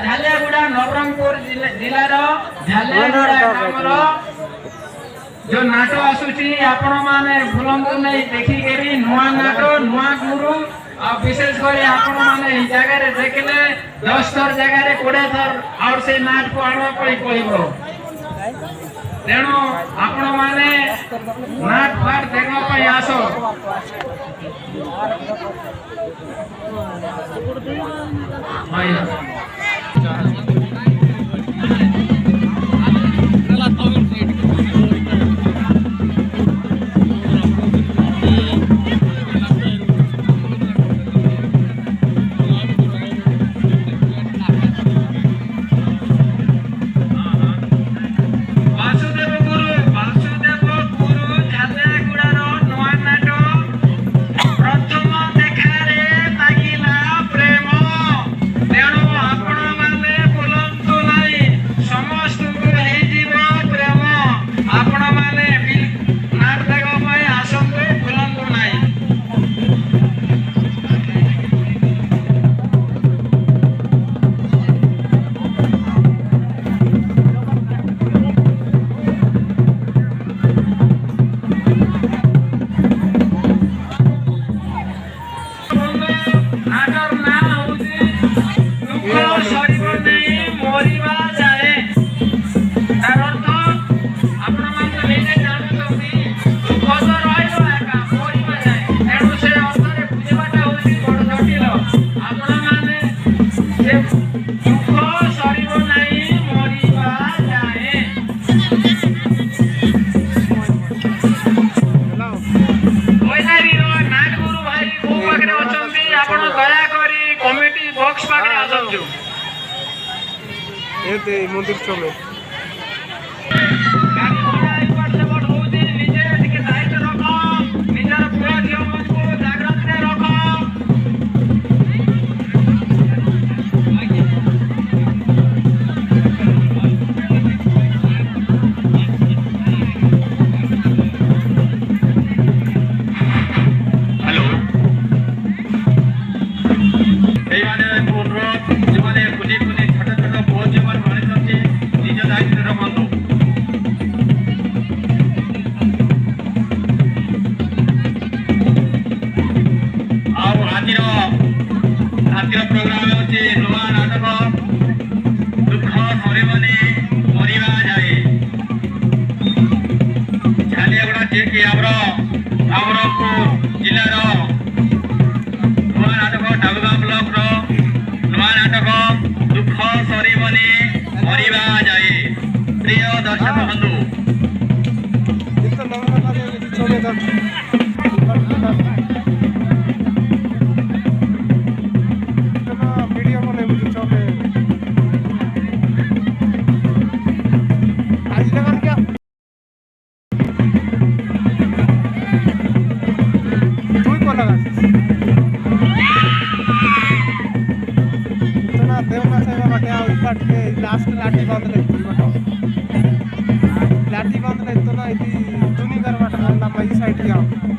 ଝାଲିଆଗୁଡ଼ା ନବରଙ୍ଗପୁର ଜିଲ୍ଲାର ଝାଲିଆଗୁଡ଼ା ଗ୍ରାମର जो नाटो आसुची आपण माने भूलंतु नहीं देखिकरी नुआ नाटो नुआ गुरु और विशेष करे आपण माने ई जगह रे देखले 10 थर जगह रे 20 थर और से नाट को आनो पड़ी पड़िबो तेणु आपण माने नाट फाट देखो पई आसो मंदिर चले लास्ट लाठी बंद नहीं तो ना दुनिया साइड